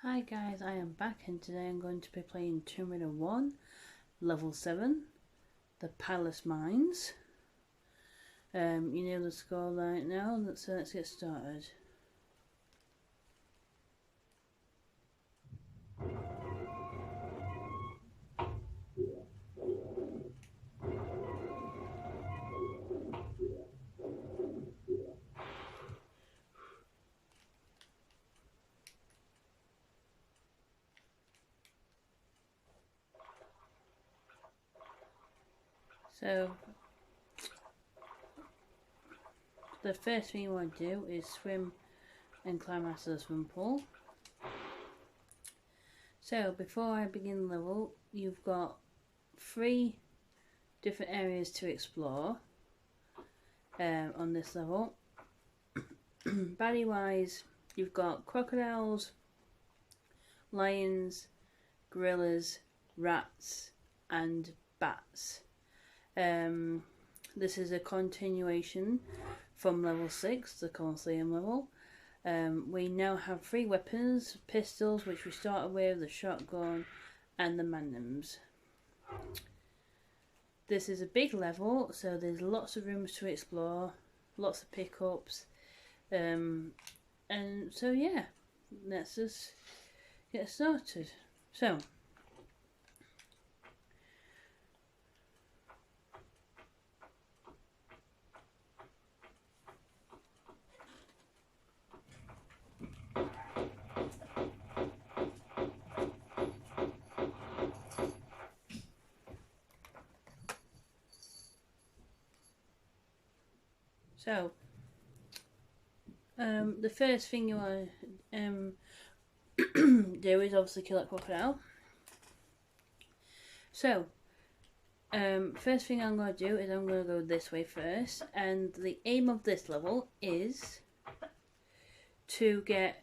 Hi guys, I am back and today I'm going to be playing Tomb Raider 1, Level 7, the Palace Mines. You know the score right now, let's get started. So, the first thing you want to do is swim and climb out of the swimming pool. So, before I begin the level, you've got 3 different areas to explore on this level. Baddie wise, you've got crocodiles, lions, gorillas, rats, and bats. This is a continuation from level 6, the Colosseum level. We now have 3 weapons, pistols, which we started with, the shotgun, and the magnums. This is a big level, so there's lots of rooms to explore, lots of pickups, and so yeah, let's just get started. So, the first thing you want to do is obviously kill that crocodile. So, first thing I'm going to do is I'm going to go this way first, and the aim of this level is to get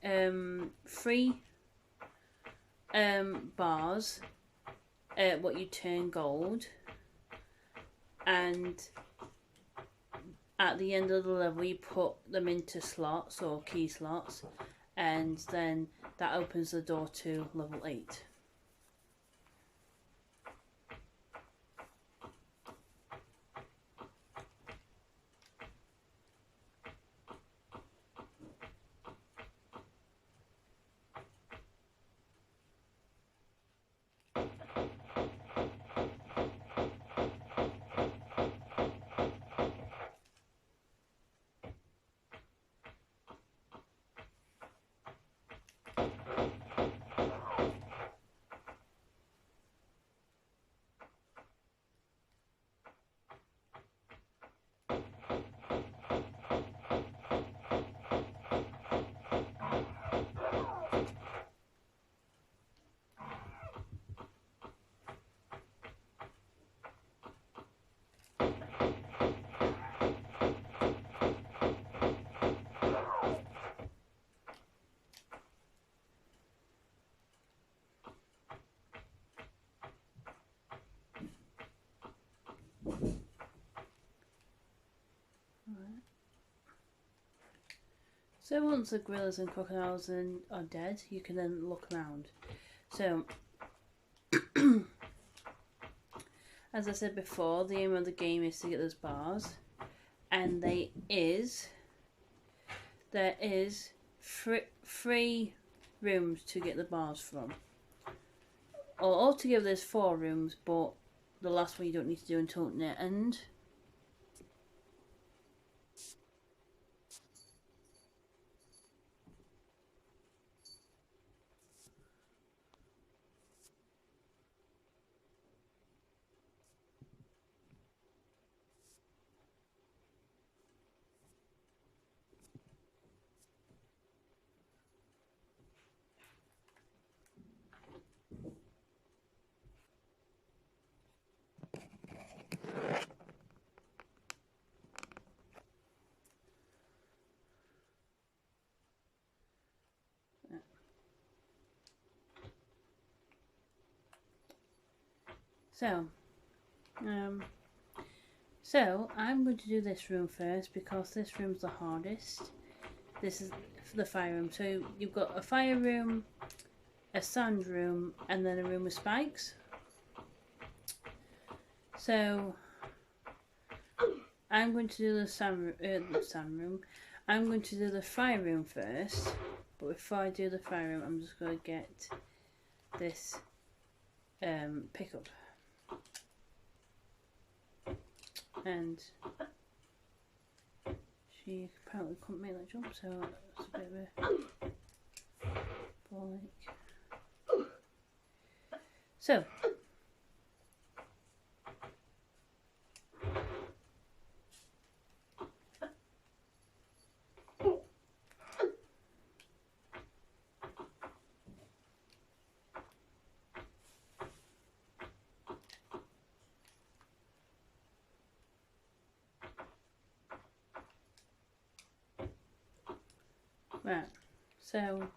3 bars, what you turn gold, and at the end of the level you put them into slots or key slots, and then that opens the door to level 8. So once the gorillas and crocodiles are dead, you can then look around. So, as I said before, the aim of the game is to get those bars, and there is 3 rooms to get the bars from. Or altogether there's 4 rooms, but the last one you don't need to do until the end. So I'm going to do this room first because this room's the hardest. This is the fire room. So you've got a fire room, a sand room, and then a room with spikes. So I'm going to do the sand room. I'm going to do the fire room first, but before I do the fire room, I'm just going to get this pickup. And she apparently couldn't make that jump, so that's a bit of a bollock. So right, so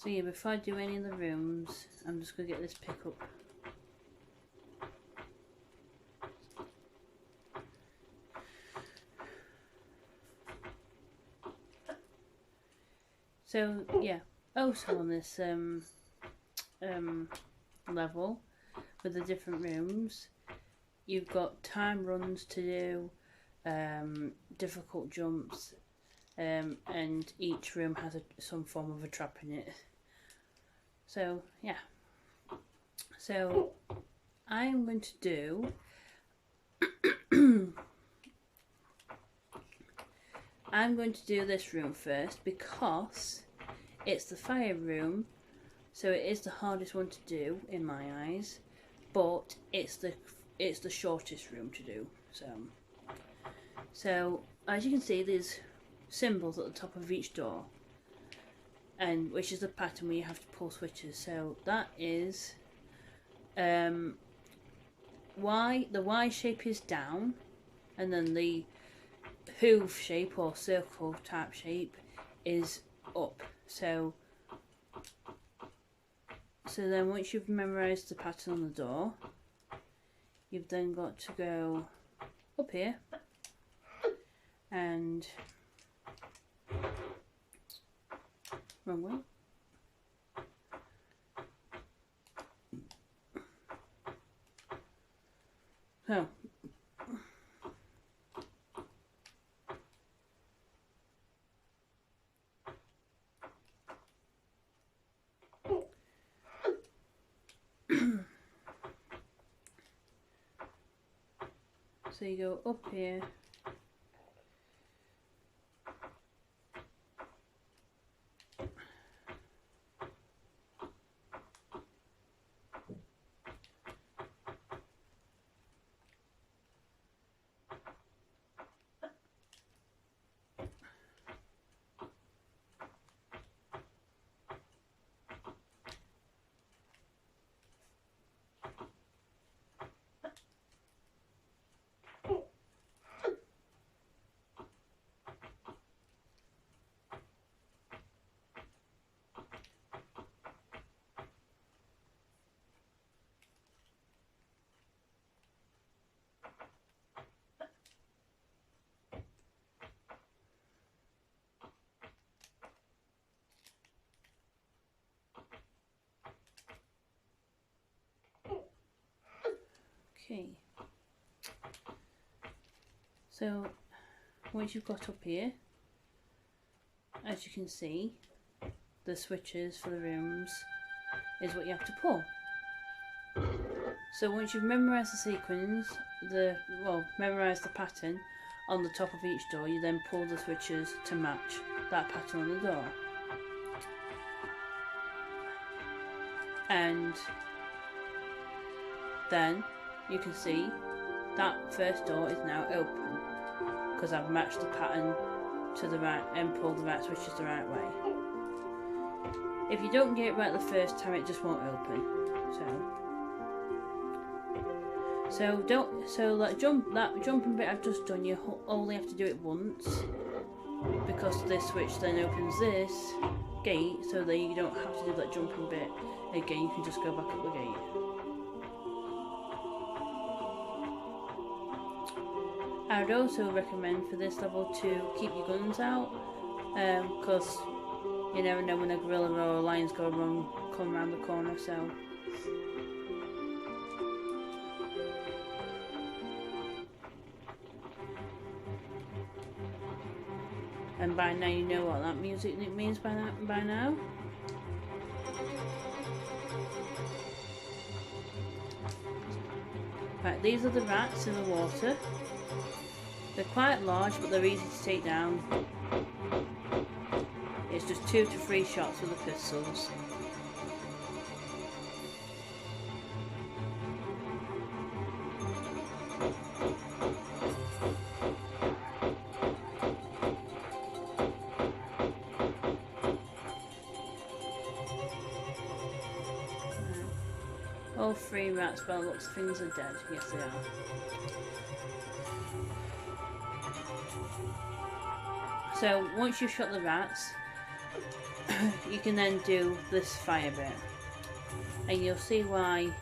yeah, before I do any of the rooms, I'm just going to get this pickup. So yeah, also on this level with the different rooms, you've got time runs to do, difficult jumps, and each room has some form of a trap in it. So yeah, so I'm going to do I'm going to do this room first because it's the fire room, so it is the hardest one to do in my eyes, but it's the shortest room to do. So as you can see, there's symbols at the top of each door, and which is the pattern where you have to pull switches. So that is Y. The Y shape is down, and then the hoof shape or circle type shape is up. So then once you've memorised the pattern on the door, you've then got to go up here and wrong way. So so you go up here, okay. So once you've got up here, as you can see, the switches for the rooms is what you have to pull. So once you've memorised the sequence, memorised the pattern on the top of each door, you then pull the switches to match that pattern on the door. And then you can see that first door is now open because I've matched the pattern to the right and pulled the right switches the right way. If you don't get it right the first time, it just won't open. So that jumping bit I've just done, you only have to do it once, because this switch then opens this gate, so that you don't have to do that jumping bit again. You can just go back up the gate. I would also recommend for this level to keep your guns out, because you never know when a gorilla or a lion's going to come around the corner. So. And by now you know what that music means by now. Right, these are the rats in the water. They're quite large, but they're easy to take down. It's just 2 to 3 shots with the pistols. All 3 rats, by the looks of things, are dead. Yes, they are. So once you've shot the rats, you can then do this fire bit, and you'll see why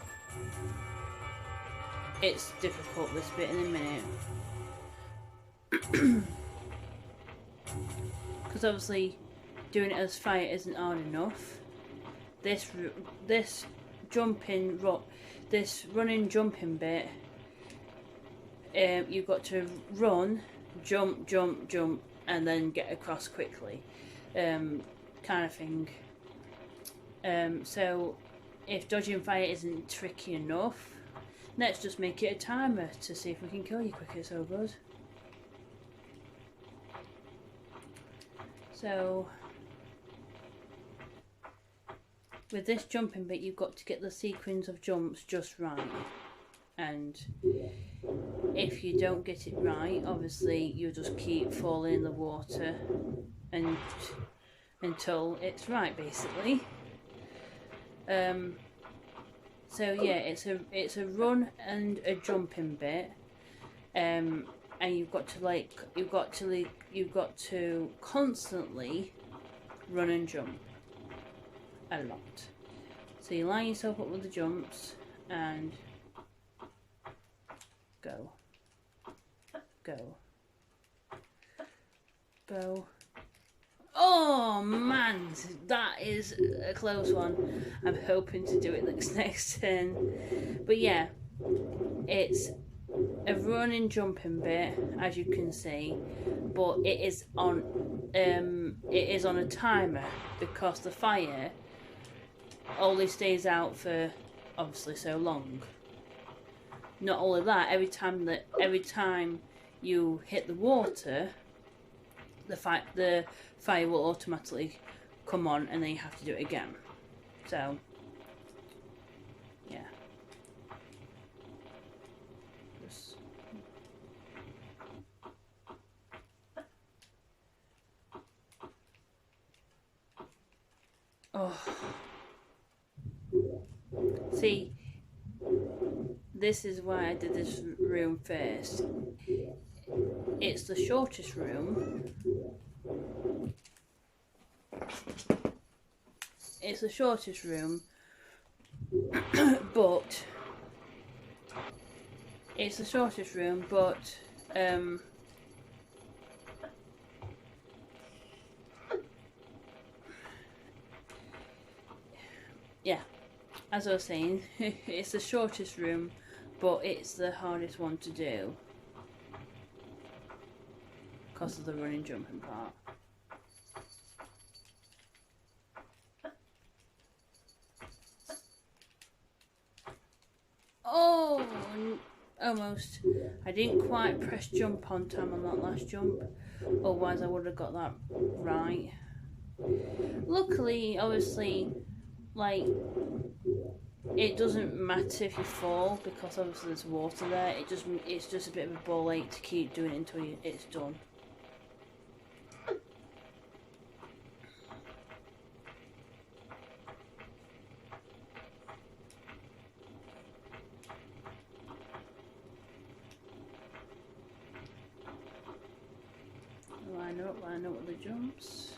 it's difficult, this bit, in a minute. Because obviously doing it as fire isn't hard enough. This running jumping bit, you've got to run, jump, and then get across quickly, kind of thing. So if dodging fire isn't tricky enough, let's just make it a timer to see if we can kill you quicker. So good. So with this jumping bit, you've got to get the sequence of jumps just right, and if you don't get it right, obviously you'll just keep falling in the water and until it's right, basically. So yeah, it's a run and a jumping bit, and you've got to constantly run and jump a lot. So you line yourself up with the jumps and go. Oh man, that is a close one. I'm hoping to do it next turn. But yeah, it's a running jumping bit, as you can see, but it is on a timer because the fire only stays out for obviously so long. Not only that, every time you hit the water, the fire will automatically come on, and then you have to do it again. So yeah. Oh. See, this is why I did this room first. It's the shortest room. It's the shortest room, but yeah, as I was saying, it's the shortest room, but it's the hardest one to do because of the running jumping part. Oh, almost. I didn't quite press jump on time on that last jump, otherwise I would have got that right. Luckily, obviously, like, it doesn't matter if you fall because obviously there's water there. It's just a bit of a ball ache to keep doing it until it's done. Line up with the jumps.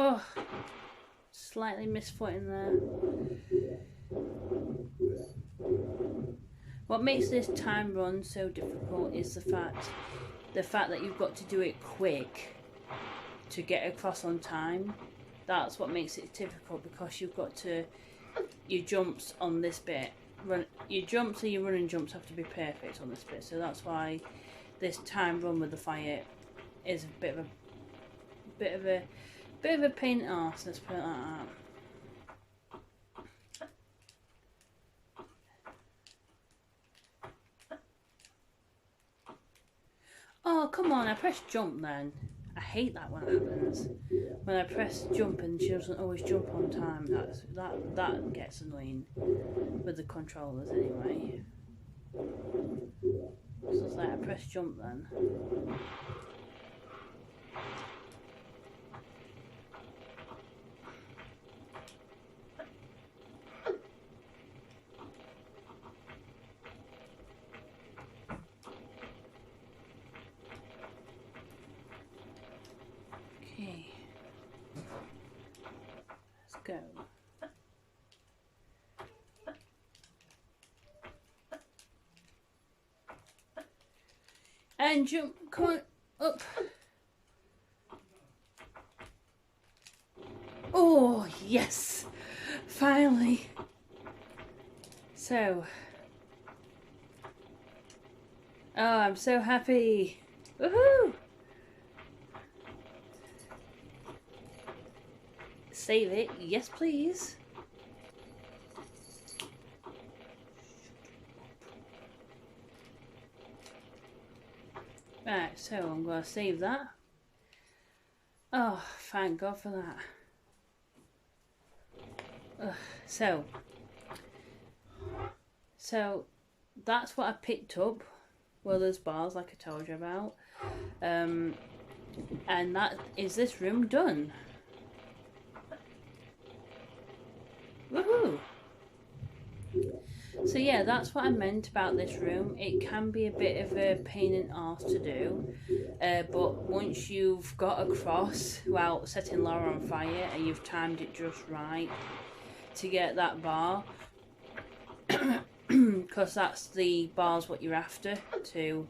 Oh, slightly misfooting there. What makes this time run so difficult is the fact that you've got to do it quick to get across on time. That's what makes it difficult, because you've got to, your jumps on this bit, your jumps and your running jumps have to be perfect on this bit. So that's why this time run with the fire is a bit of a pain in the arse. Let's put it like that. Oh, come on, I pressed jump then. I hate that when it happens. When I press jump and she doesn't always jump on time, that gets annoying with the controllers anyway. So it's like I press jump then. Okay. Let's go. And jump, come on, up. Oh, yes, finally. So, oh, I'm so happy. Woohoo! Save it, yes please. Right, so I'm going to save that. Oh, thank God for that. So that's what I picked up. Well, there's bars like I told you about. And that is this room done. Woohoo! So yeah, that's what I meant about this room. It can be a bit of a pain in the arse to do, but once you've got across without setting Laura on fire and you've timed it just right to get that bar, because that's the bars what you're after to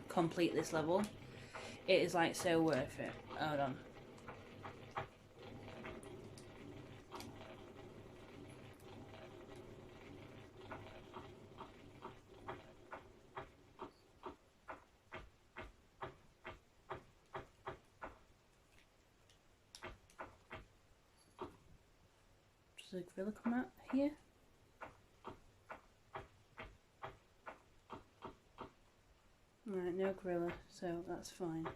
complete this level, it is like so worth it. Hold on. Does the gorilla come out here? Right, no gorilla, so that's fine.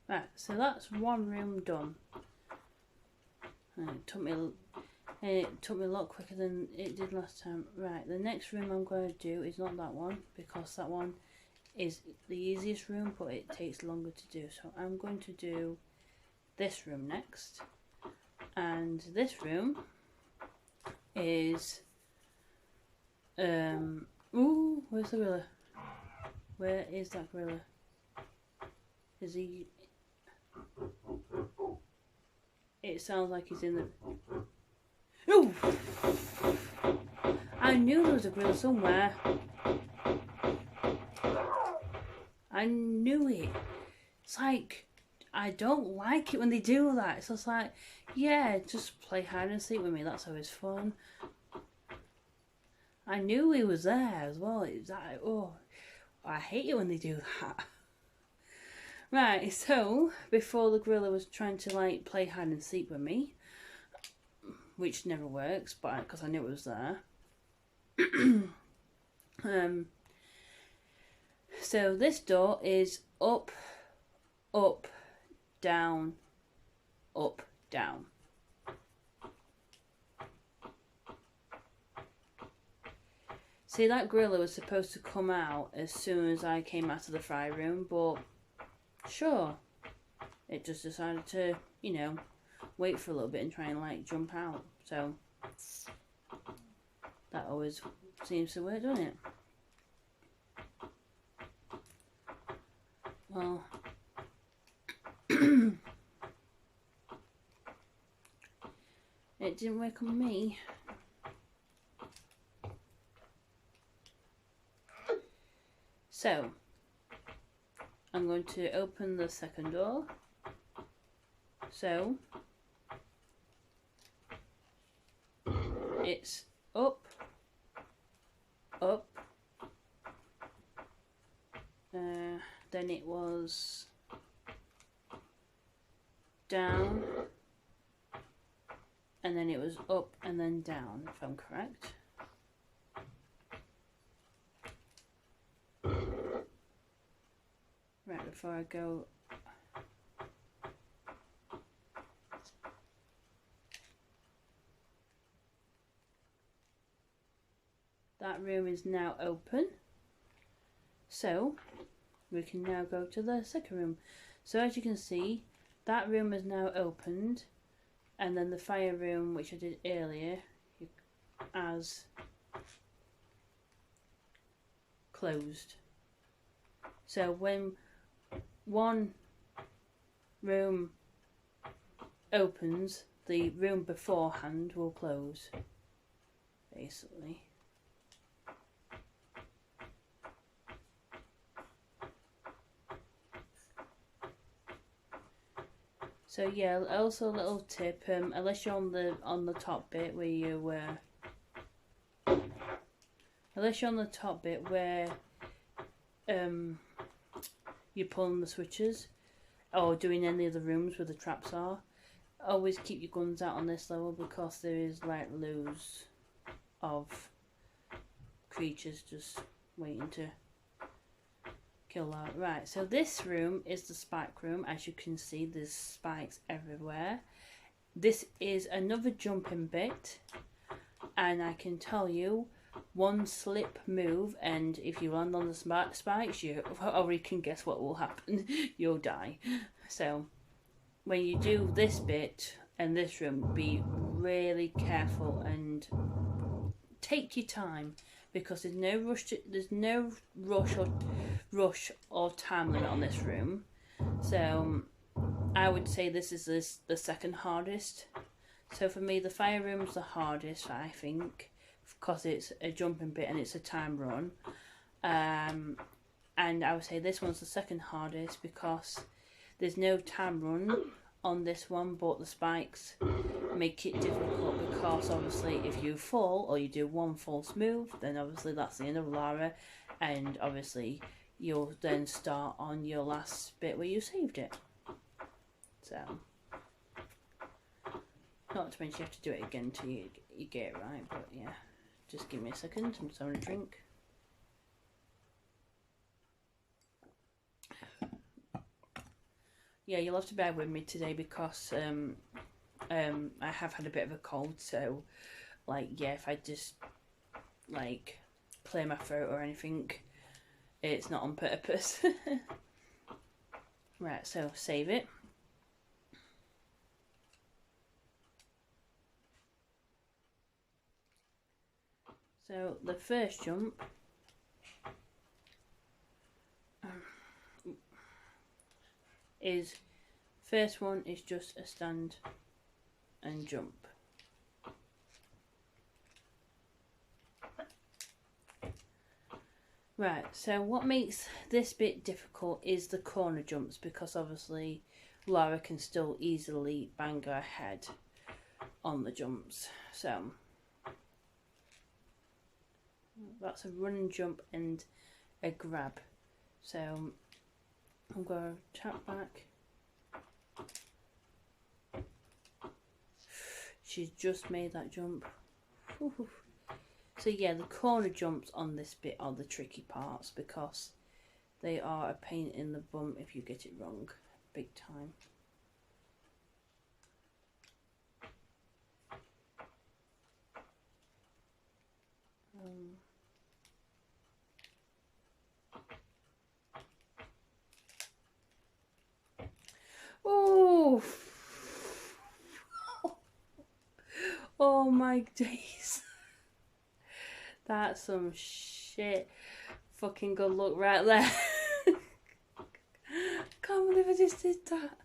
Right, so that's one room done. And it took me a lot quicker than it did last time. Right, the next room I'm going to do is not that one, because that one is the easiest room, but it takes longer to do. So I'm going to do this room next. And this room is ooh, where's the gorilla? Where is that gorilla? Is he? It sounds like he's in the... Ooh! I knew there was a gorilla somewhere. I knew it. It's like, I don't like it when they do that. It's just like, yeah, just play hide and seek with me. That's always fun. I knew he was there as well. It was like, oh, I hate it when they do that. Right, so before the gorilla was trying to like play hide and seek with me, which never works, but because I knew it was there. So this door is up, up, down, up, down. See, that gorilla was supposed to come out as soon as I came out of the fry room, but sure, it just decided to, you know, wait for a little bit and try and like jump out. So that always seems to work, doesn't it? difficult. It didn't work on me. So, I'm going to open the second door. So, it's up, up, then it was down, and then it was up and then down, if I'm correct. Right, before I go, that room is now open, so we can now go to the second room. So as you can see, that room is now opened, and then the fire room, which I did earlier, as closed. So when one room opens, the room beforehand will close, basically. So yeah, also a little tip, unless you're on the top bit where you you're pulling the switches or doing any of the rooms where the traps are, always keep your guns out on this level, because there is like loads of creatures just waiting to kill out. Right, so this room is the spike room. As you can see, there's spikes everywhere. This is another jumping bit, and I can tell you, one slip move and if you land on the spikes, you already can guess what will happen. You'll die. So when you do this bit and this room, be really careful and take your time, because there's no rush or time limit on this room. So I would say this is the second hardest. So for me, the fire room's the hardest, I think, because it's a jumping bit and it's a time run. And I would say this one's the second hardest because there's no time run on this one, but the spikes make it difficult, because obviously if you fall or you do one false move, then obviously that's the end of Lara, and obviously you'll then start on your last bit where you saved it. So, not to mention you have to do it again till you get it right, but yeah. Just give me a second, I'm just having a drink. Yeah, you'll have to bear with me today because I have had a bit of a cold, so like yeah, if I just like clear my throat or anything, it's not on purpose. Right, so save it. So the first jump first one is just a stand and jump. Right, so what makes this bit difficult is the corner jumps, because obviously Lara can still easily bang her head on the jumps. So that's a run and jump and a grab. So I'm going to tap back. She's just made that jump. Woo-hoo. So yeah, the corner jumps on this bit are the tricky parts, because they are a pain in the bum if you get it wrong, big time. Oh, oh my days. That's some shit. Fucking good luck right there. Can't believe I just did that.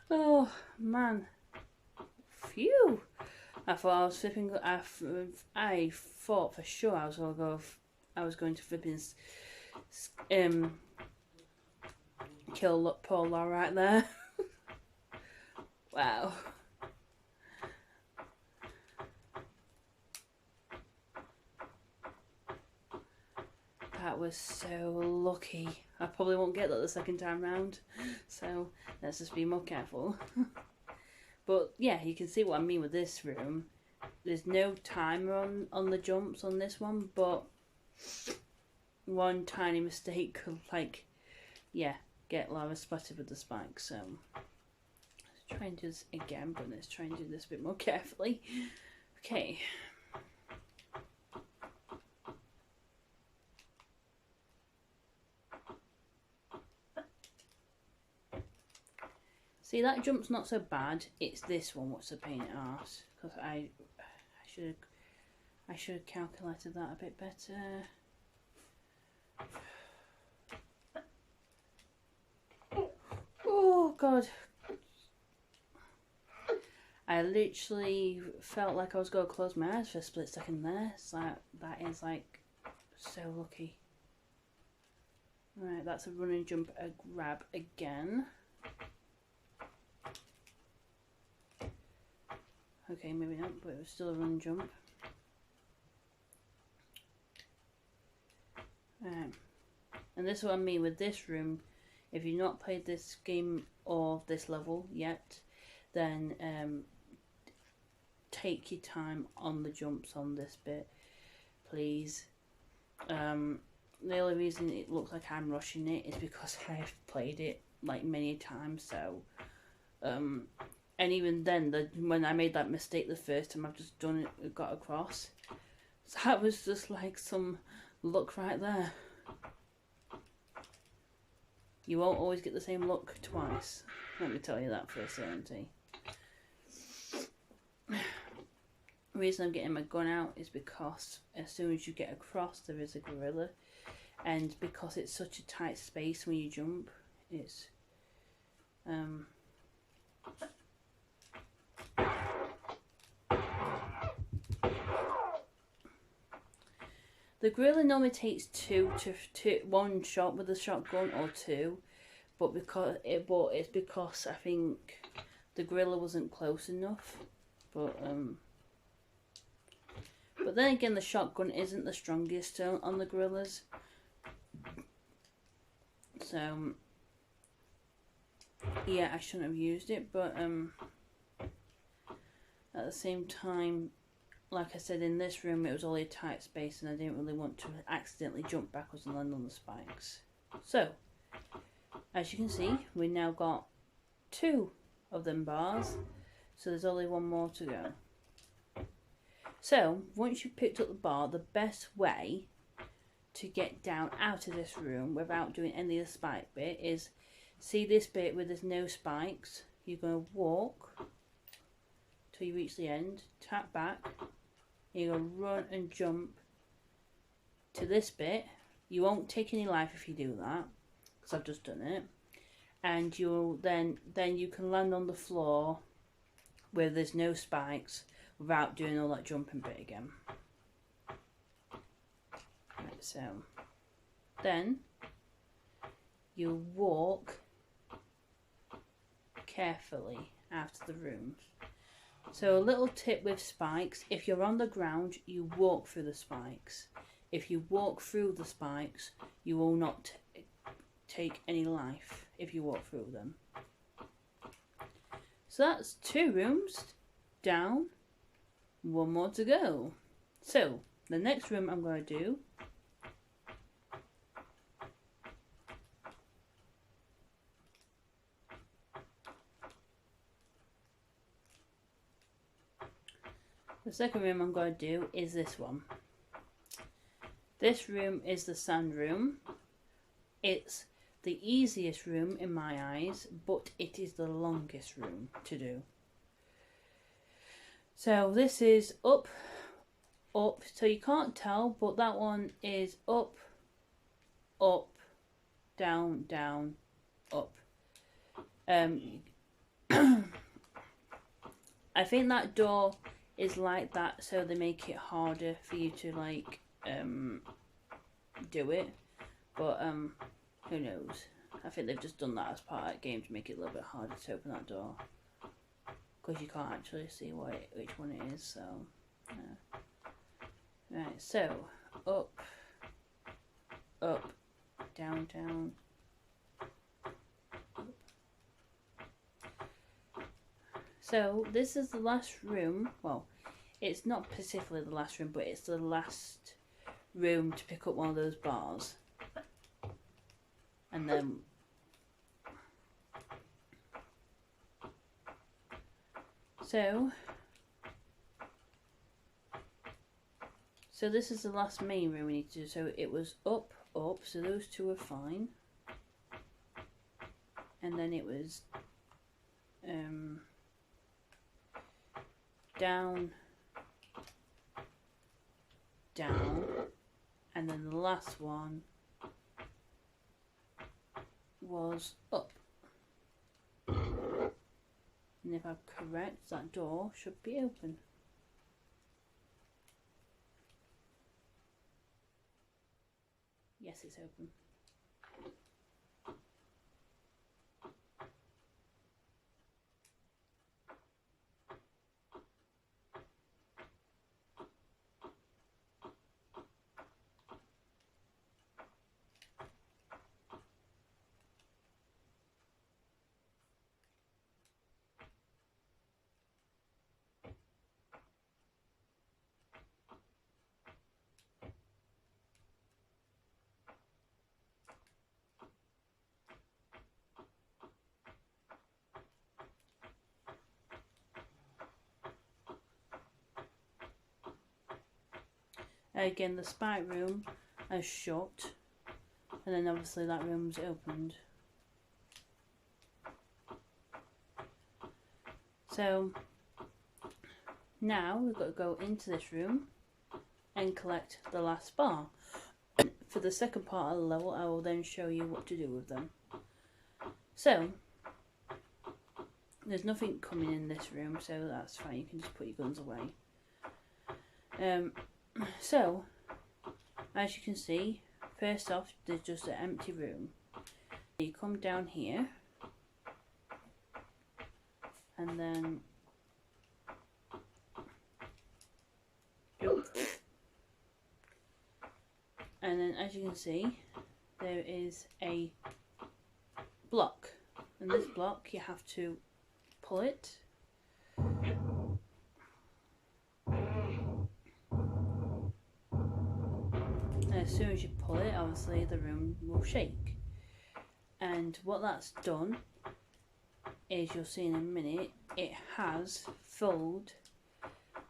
Oh man. Phew. I thought I was flipping. I thought for sure I was gonna go. I was going to flipping kill poor Laura right there. Wow. That was so lucky. I probably won't get that the second time round. So let's just be more careful. But yeah, you can see what I mean with this room. There's no timer on the jumps on this one, but one tiny mistake could, like, yeah, get Laura spotted with the spike. So let's try and do this again, but let's try and do this a bit more carefully. Okay. See, that jump's not so bad. It's this one what's a pain in the arse, because I should have calculated that a bit better. Oh God. I literally felt like I was going to close my eyes for a split second there. So that is like so lucky. Right, that's a running jump, a grab again. Okay, maybe not, but it was still a run jump. And this is what I mean with this room. If you've not played this game or this level yet, then take your time on the jumps on this bit, please. The only reason it looks like I'm rushing it is because I've played it like many times, so and even then, when I made that mistake the first time, I've just done it, got across. So that was just like some luck right there. You won't always get the same luck twice. Let me tell you that for a certainty. The reason I'm getting my gun out is because as soon as you get across, there is a gorilla. And because it's such a tight space when you jump, it's... The gorilla normally takes one shot with a shotgun or two, but it's because I think the gorilla wasn't close enough. But then again, the shotgun isn't the strongest on the gorillas. So yeah, I shouldn't have used it, but at the same time, like I said, in this room it was only a tight space and I didn't really want to accidentally jump backwards and land on the spikes. So, as you can see, we now got 2 of them bars, so there's only 1 more to go. So, once you've picked up the bar, the best way to get down out of this room without doing any of the spike bit is, see this bit where there's no spikes, you're going to walk till you reach the end, tap back, you're going to run and jump to this bit. You won't take any life if you do that, because I've just done it. And you'll then you can land on the floor where there's no spikes without doing all that jumping bit again. Right, so then you walk carefully out of the room. So a little tip with spikes, if you're on the ground, you walk through the spikes. If you walk through the spikes, you will not take any life if you walk through them. So that's 2 rooms down, 1 more to go. So the next room I'm going to do the second room I'm going to do is this one. This room is the sand room. It's the easiest room in my eyes, but it is the longest room to do. So this is up, up, so you can't tell, but that one is up, up, down, down, up. I think that door is like that so they make it harder for you to like do it, but who knows. I think they've just done that as part of that game to make it a little bit harder to open that door, because you can't actually see which one it is. So right, so up, up, down, down, up. So this is the last room. Well, it's not specifically the last room, but it's the last room to pick up one of those bars. And then so this is the last main room we need to do. So it was up, up, so those two are fine. And then it was down, down, and then the last one was up. And if I'm correct, that door should be open. Yes, it's open. Again, the spike room is shut, and then obviously that room's opened. So now we've got to go into this room and collect the last bar. For the second part of the level, I will then show you what to do with them. So there's nothing coming in this room, so that's fine. You can just put your guns away. So, as you can see, first off, there's just an empty room. You come down here, and then as you can see, there is a block, and this block you have to pull it. As soon as you pull it, obviously the room will shake. And what that's done is, you'll see in a minute, it has filled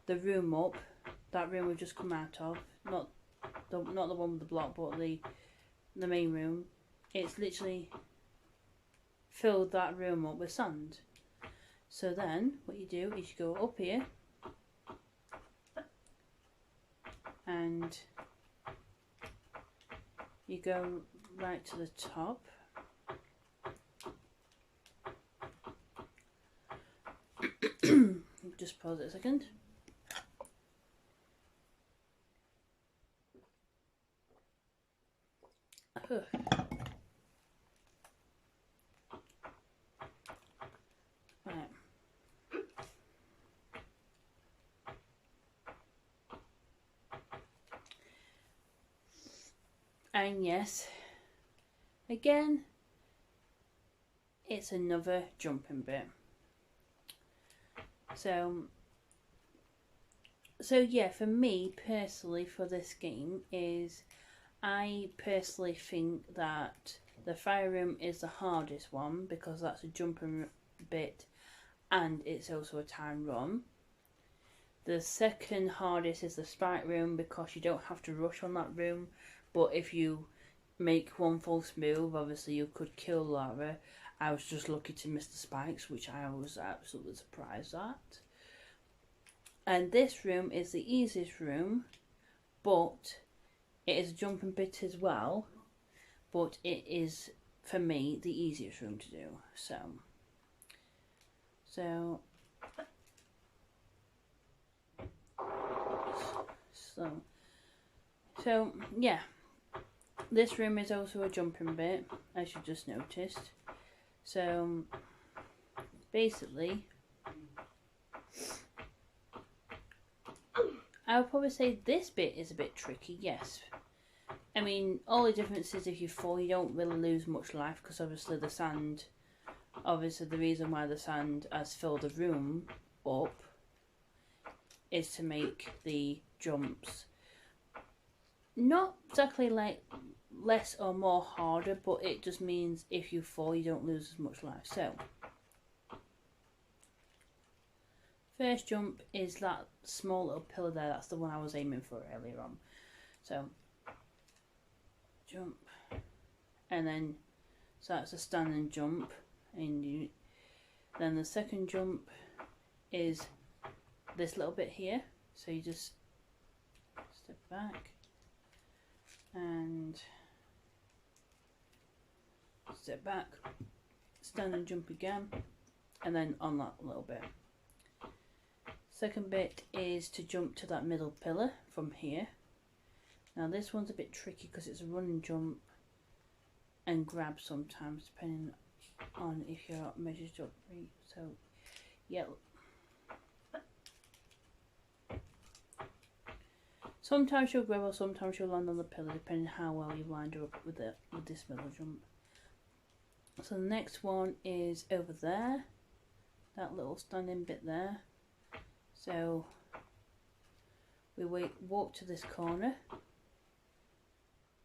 the room up. That room we've just come out of, not the one with the block, but the main room. It's literally filled that room up with sand. So then what you do is you go up here and you go right to the top. Just pause it a second. Right. And yes, again, it's another jumping bit. So yeah, for me personally, for this game, I personally think that the fire room is the hardest one, because that's a jumping bit and it's also a time run. The second hardest is the spike room, because you don't have to rush on that room, but if you make one false move, obviously you could kill Lara. I was just lucky to miss the spikes, which I was absolutely surprised at. And this room is the easiest room, but it is a jumping bit as well, but it is for me, the easiest room to do. So yeah, this room is also a jumping bit, as you just noticed. So basically, I would probably say this bit is a bit tricky, yes. I mean, all the difference is if you fall, you don't really lose much life, because obviously the reason why the sand has filled the room up is to make the jumps not exactly like less or more harder, but it just means if you fall, you don't lose as much life. So first jump is that small little pillar there. That's the one I was aiming for earlier on. So jump, and then so that's a standing jump, and then the second jump is this little bit here. So you just step back and step back, stand and jump again, and then on that little bit. Second bit is to jump to that middle pillar from here. Now this one's a bit tricky because it's a run and jump and grab sometimes, depending on if you're measured up. So yeah, sometimes you'll grab or sometimes you'll land on the pillar, depending how well you lined up with this middle jump. So the next one is over there, that little standing bit there. So we walk to this corner,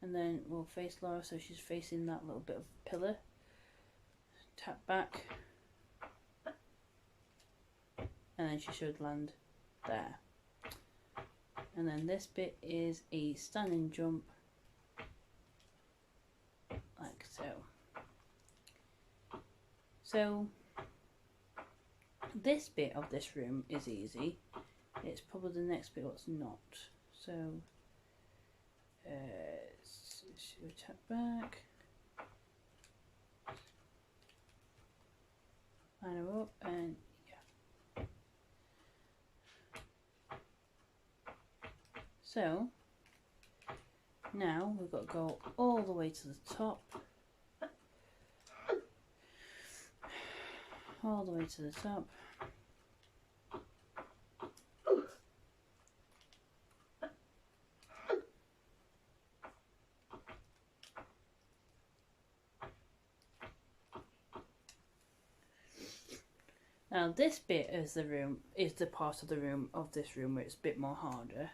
and then we'll face Laura, so she's facing that little bit of pillar. Tap back, and then she should land there. And then this bit is a standing jump, like so. So this bit of this room is easy. It's probably the next bit what's not. So should we tap back, line her up, and yeah. So now we've got to go all the way to the top. All the way to the top. Now this bit is the room, is the part of the room of this room where it's a bit more harder.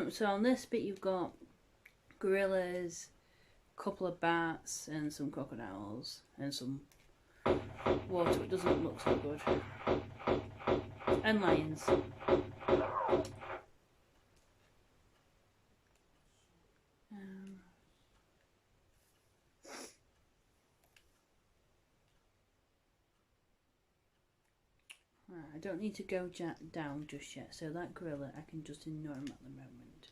So on this bit you've got gorillas, a couple of bats and some crocodiles and some water. It doesn't look so good. And lions. I don't need to go down just yet, so that gorilla I can just ignore him at the moment.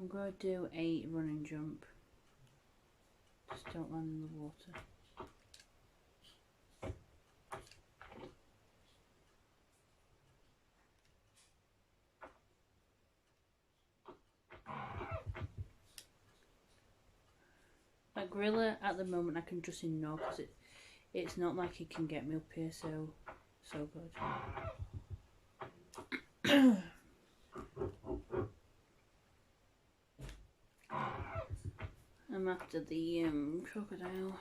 I'm going to do a running jump. Just don't land in the water. That gorilla at the moment I can just ignore because it's not like he can get me up here so good. I'm after the crocodile.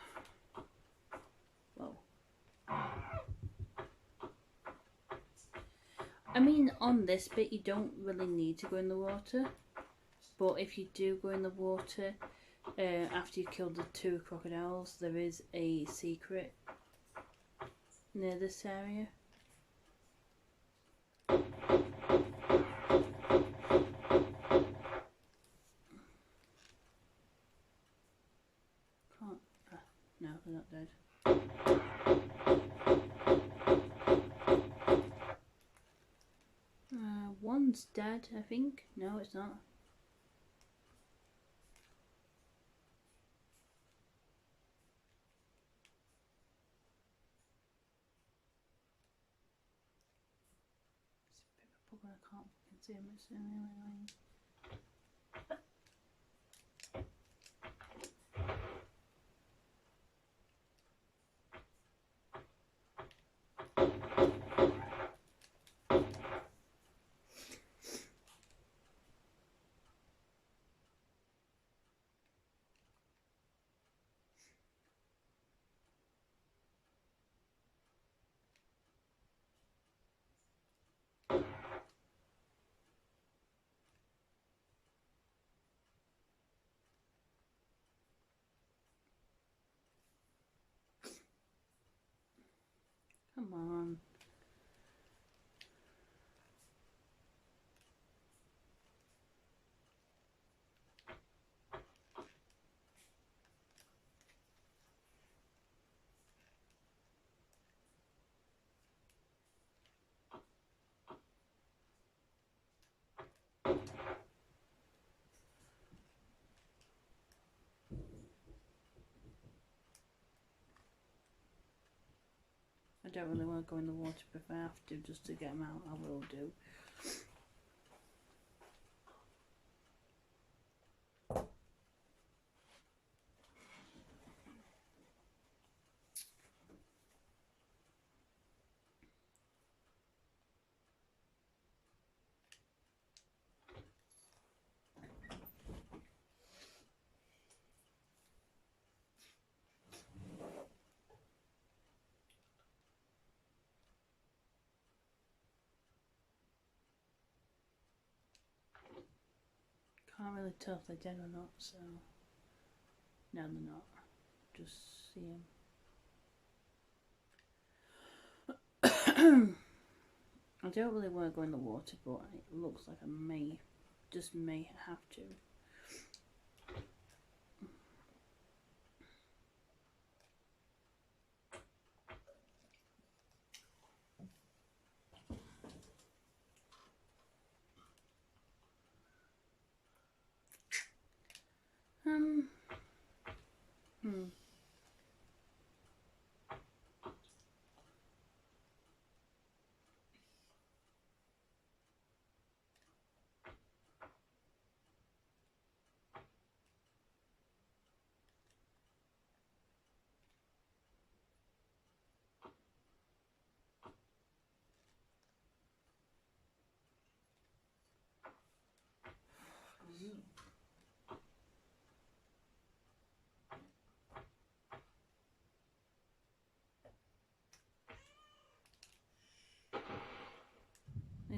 Whoa. I mean, on this bit you don't really need to go in the water, but if you do go in the water after you kill the 2 crocodiles, there is a secret near this area. No, they're not dead. One's dead, I think. No, it's not. It's a bit of a bugger, I can't fucking see him, it's really annoying. Come on. I don't really want to go in the water, but if I have to just to get them out, I will do. Can't really tell if they're dead or not, so no, they're not. Just see them. I don't really want to go in the water, but it looks like I may have to.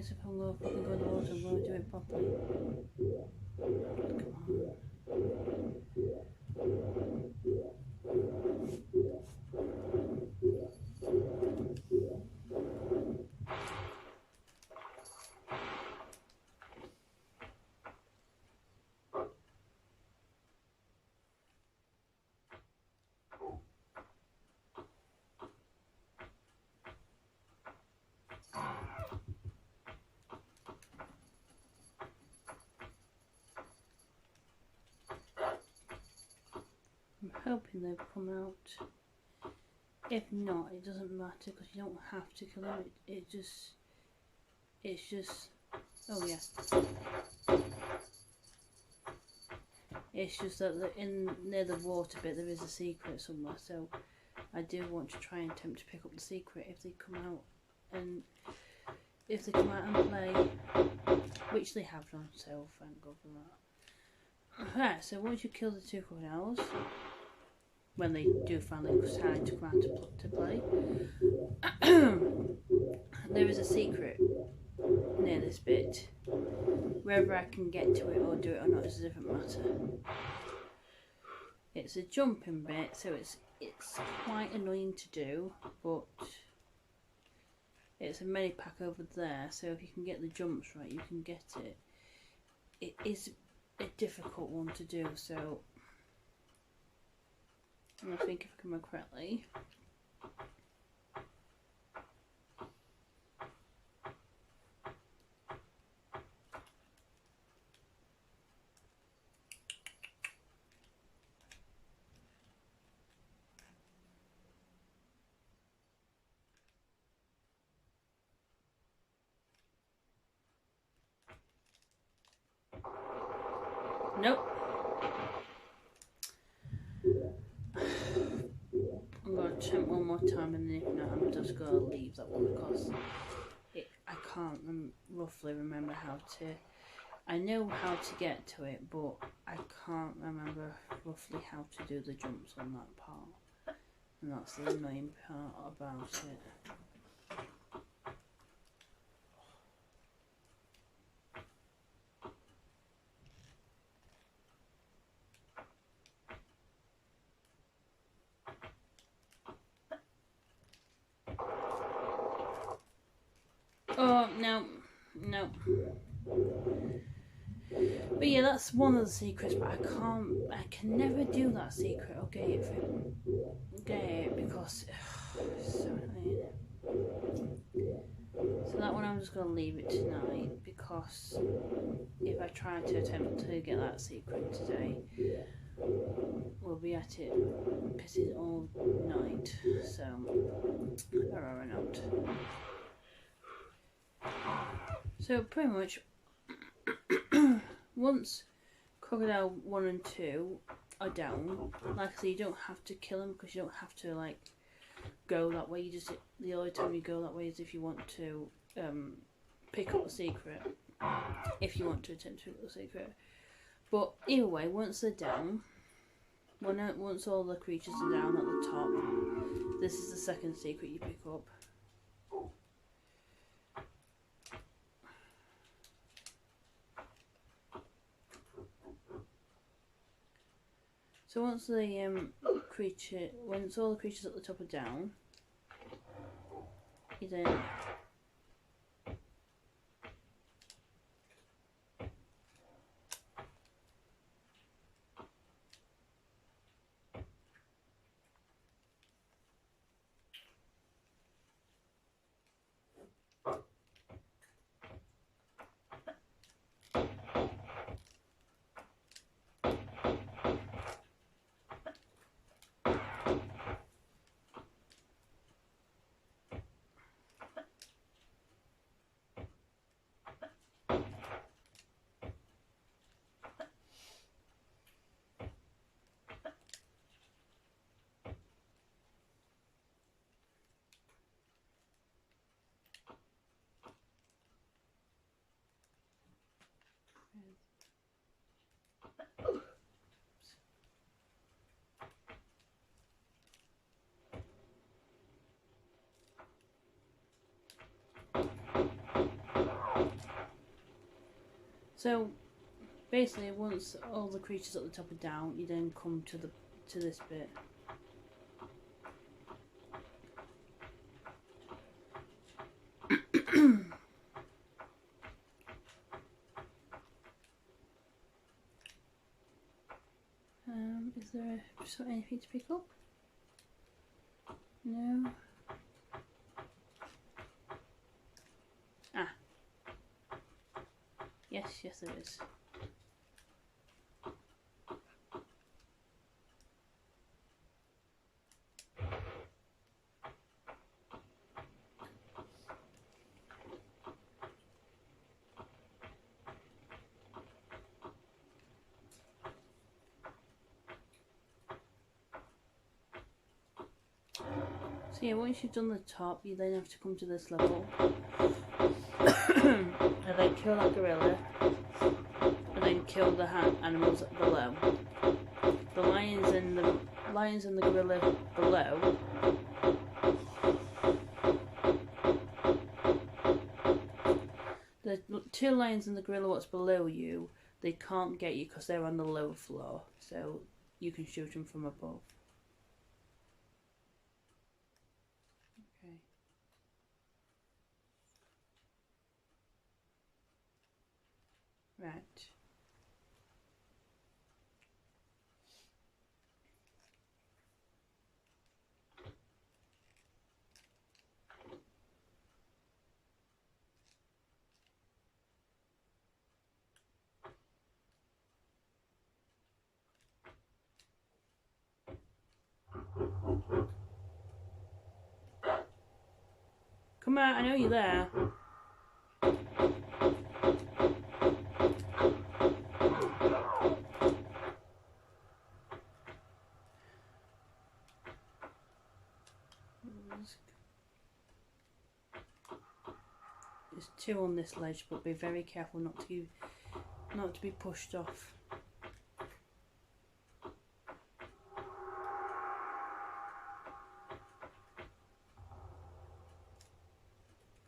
If I'm going to fucking go in the water, I'm going to do it properly. I'm hoping they've come out. If not, it doesn't matter because you don't have to kill them. It's just. Oh yeah. It's just that in near the water bit there is a secret somewhere. So I do want to try and attempt to pick up the secret if they come out and play, which they have done, so thank God for that. Right, so once you kill the 2 crocodiles, when they do finally decide to come out to play, there is a secret near this bit. Whether I can get to it or do it or not is a different matter. It's a jumping bit, so it's quite annoying to do, but it's a mini pack over there, so if you can get the jumps right, you can get it. It is a difficult one to do, so I think if I can remember correctly. Nope. I'm going to attempt one more time, and then if not, I'm just going to leave that one because I can't roughly remember how to. I know how to get to it, but I can't remember roughly how to do the jumps on that part. And that's the annoying part about it. Oh, no. No. But yeah, that's one of the secrets, but I can never do that secret or get it because it's so annoying. So that one I'm just going to leave it tonight, because if I try to attempt to get that secret today, we'll be at it pissing all night, so I'll run out. So pretty much once Crocodile 1 and 2 are down, like I say, you don't have to kill them because you don't have to like go that way. You just, the only time you go that way is if you want to pick up the secret, if you want to attempt to pick up the secret. But either way, once they're down, once all the creatures are down at the top, this is the second secret you pick up. So once the once all the creatures at the top are down, you then so basically once all the creatures at the top are down, you then come to this bit. Is there anything to pick up? No. Ah. Yes, there is. So yeah, once you've done the top, you then have to come to this level and then kill that gorilla and then kill the animals below. The lions and the gorilla below the two lions and the gorilla what's below you, they can't get you because they're on the lower floor, so you can shoot them from above. Okay. Right. Come out, I know you're there. There's two on this ledge, but be very careful not to be pushed off.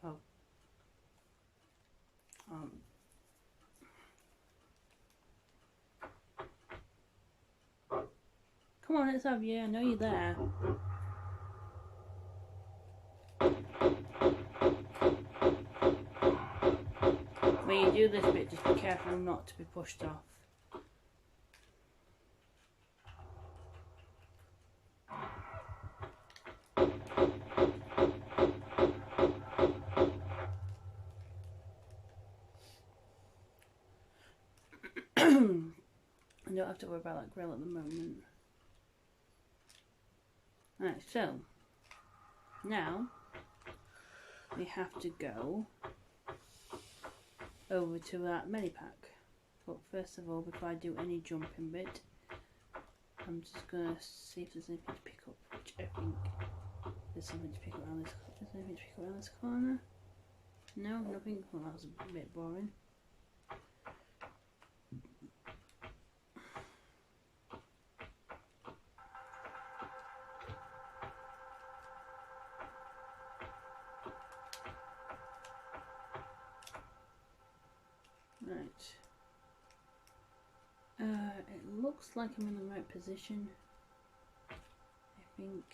Oh. Come on, let's have you. I know you're there. When you do this bit, just be careful not to be pushed off. I don't have to worry about that grill at the moment. Right, so now we have to go over to that medipack. But first of all, before I do any jumping bit, I'm just gonna see if there's anything to pick up, which I think there's something to pick up around this corner. There's anything to pick up around this corner? No, nothing. Well, that was a bit boring. Right. It looks like I'm in the right position. I think.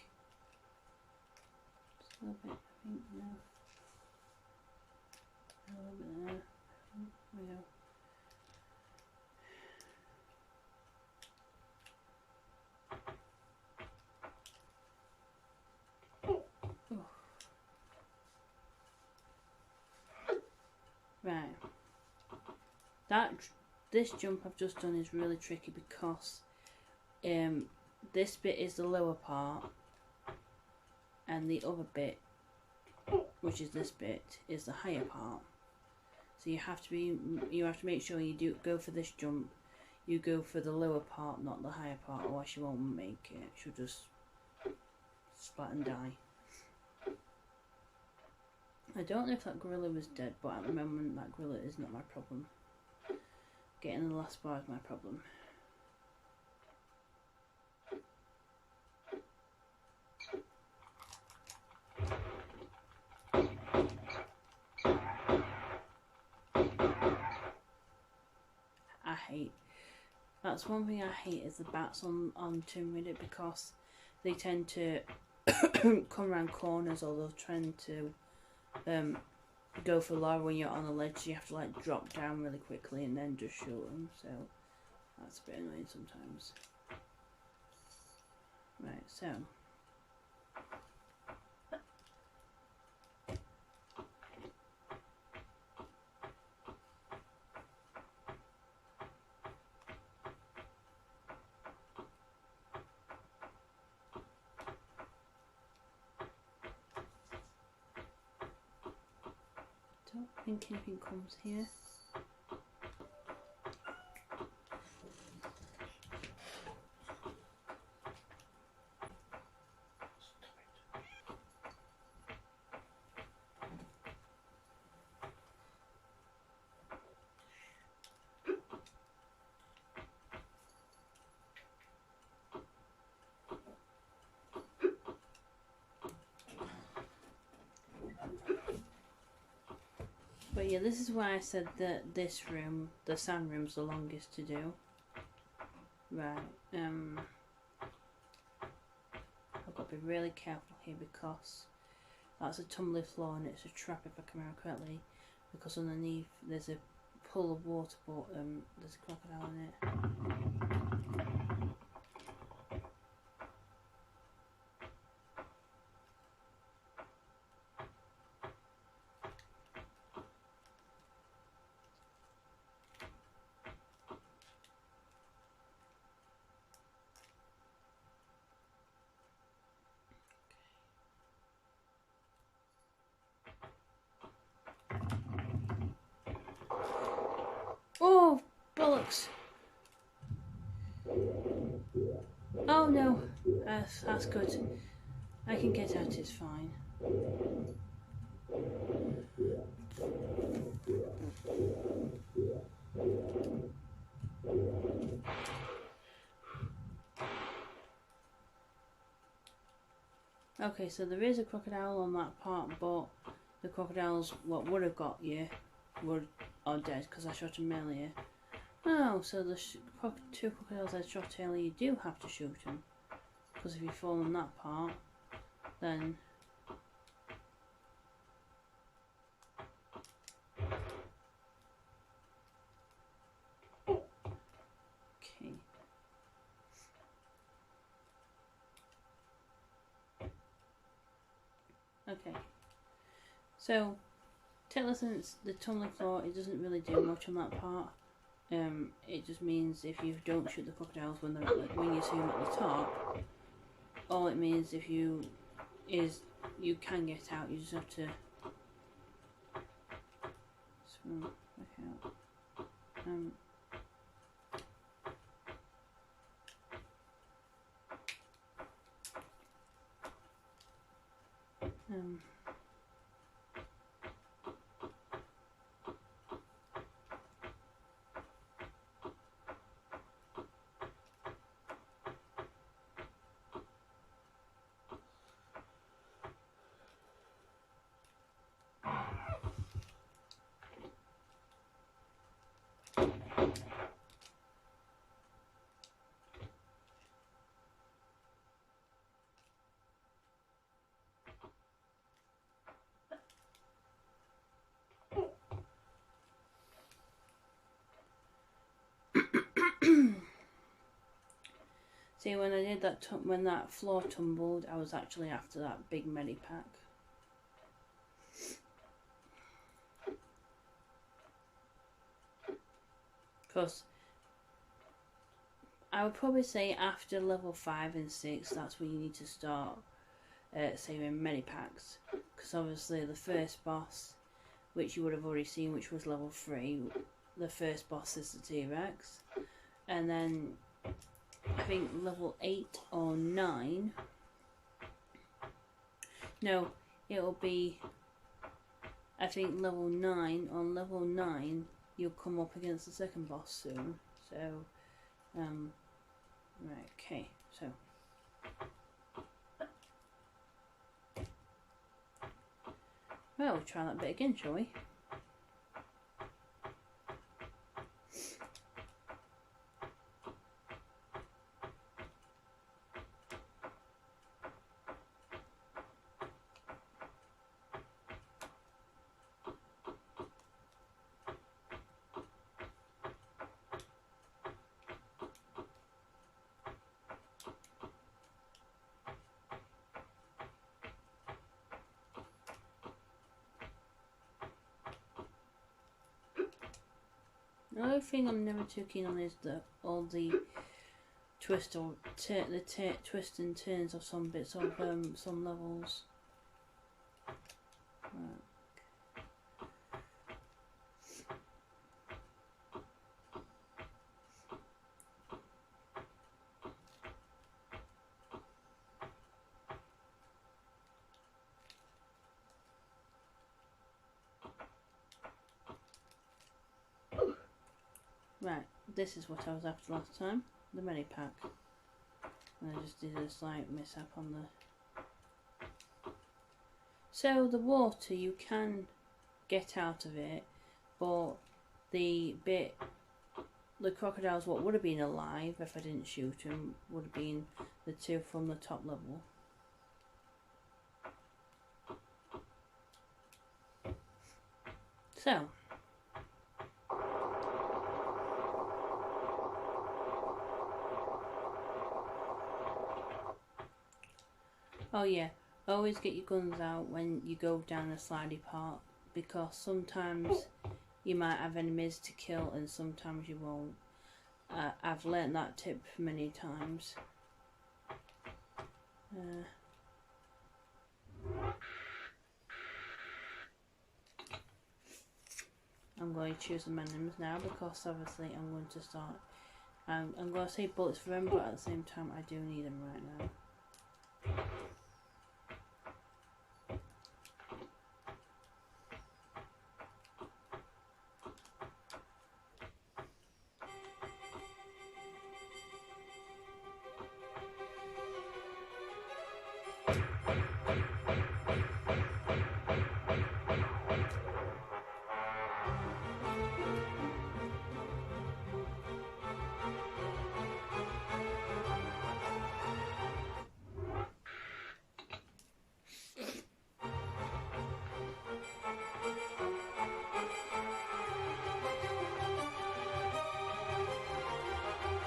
Just a little bit. I think no. A little bit there. There we go. Right. This jump I've just done is really tricky because this bit is the lower part and the other bit, which is this bit, is the higher part. So you have to make sure you do go for this jump, you go for the lower part, not the higher part, or else you won't make it. She'll just splat and die. I don't know if that gorilla was dead, but at the moment that gorilla is not my problem. Getting the last bar is my problem. That's one thing I hate is the bats on Tomb Raider, because they tend to come around corners, or they'll tend to go for lava when you're on the ledge, so you have to like drop down really quickly and then just shoot them, so that's a bit annoying sometimes. Right, so don't think anything comes here. But yeah, this is why I said that this room, the sand room's the longest to do. Right, I've got to be really careful here because that's a tumbly floor and it's a trap if I can remember correctly, because underneath there's a pool of water, but there's a crocodile in it. Oh, bollocks! Oh no, that's good. I can get out, it's fine. Okay, so there is a crocodile on that part, but the crocodiles, what would have got you, are dead because I shot them earlier. Oh, so the two crocodiles I shot earlier, you do have to shoot them. Because if you fall on that part, then... Okay. Okay. So, since the tumbling floor, it doesn't really do much on that part. It just means if you don't shoot the crocodiles when you see them at the top, all it means you can get out. You just have to swim back out. See, when I did that, when that floor tumbled, I was actually after that big medipack. Because I would probably say after level 5 and 6, that's when you need to start saving medipacks. Because obviously the first boss, which you would have already seen, which was level 3, the first boss is the T-Rex. And then I think level 8 or 9. No, it'll be, I think level 9. On level 9, you'll come up against the second boss soon. So, right, okay, so. Well, we'll try that bit again, shall we? The only thing I'm never too keen on is all the twist or twist and turns of some bits of some levels. Right. Right, this is what I was after last time, the medipack. And I just did a slight mishap on the... So the water, you can get out of it, but the crocodiles what would have been alive if I didn't shoot them would have been the two from the top level. So oh yeah, always get your guns out when you go down the slidey part, because sometimes you might have enemies to kill and sometimes you won't. I've learnt that tip many times. I'm going to choose some enemies now because obviously I'm going to start. I'm going to save bullets for them, but at the same time I do need them right now.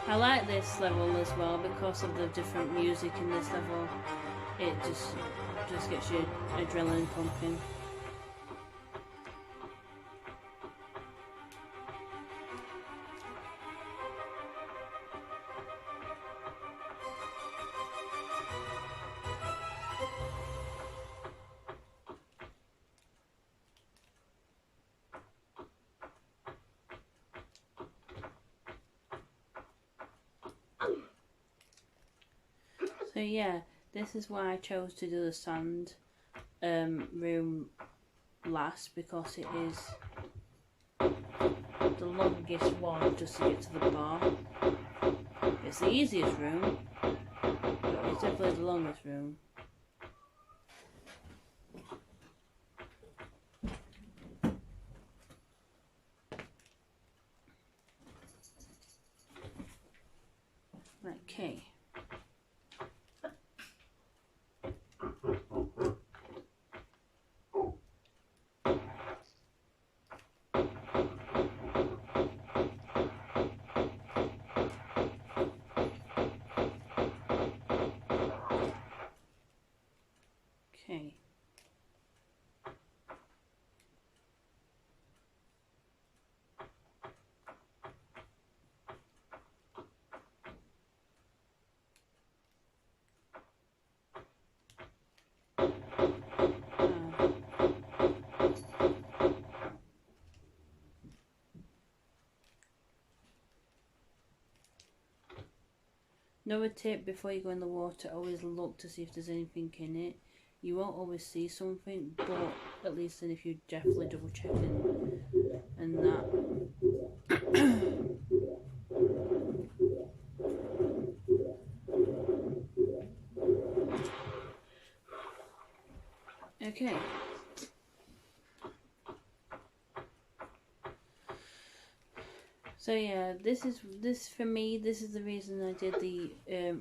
I like this level as well because of the different music in this level. It just gets your adrenaline pumping. So yeah, this is why I chose to do the sand room last, because it is the longest one just to get to the bar. It's the easiest room, but it's definitely the longest room. Okay. Okay. Another tip before you go in the water, always look to see if there's anything in it. You won't always see something, but at least then if you definitely double check and that. Okay. So yeah, this for me. This is the reason I did the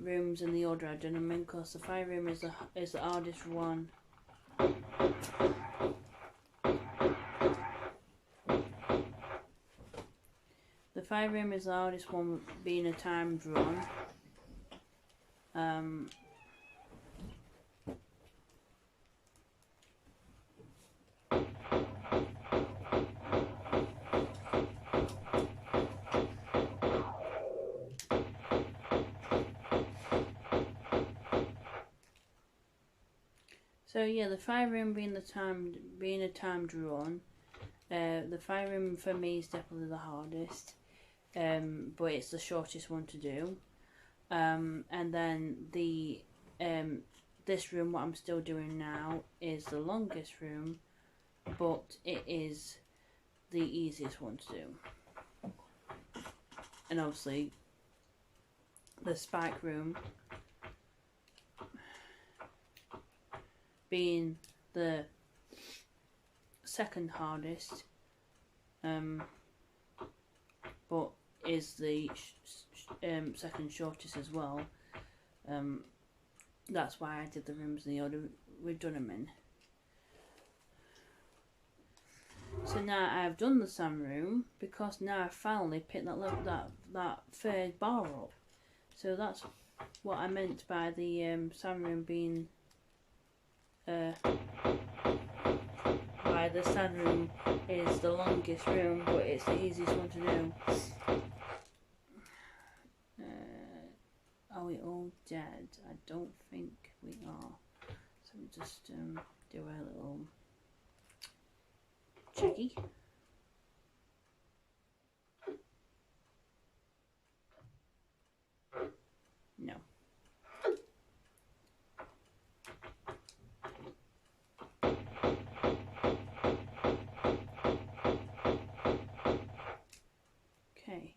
rooms in the order I did them in, because the fire room is the hardest one. The fire room is the hardest one, being a timed run. So yeah, the fire room being a timed run. The fire room for me is definitely the hardest, but it's the shortest one to do. And then the this room, what I'm still doing now, is the longest room, but it is the easiest one to do. And obviously, the spike room being the second hardest, but is the second shortest as well. That's why I did the rooms in the order we've done them in. So now I've done the sand room because now I've finally picked that third bar up. So that's what I meant by the sand room being why the sand room is the longest room, but it's the easiest one to do. Are we all dead? I don't think we are. So we just do a little checky. No. Okay.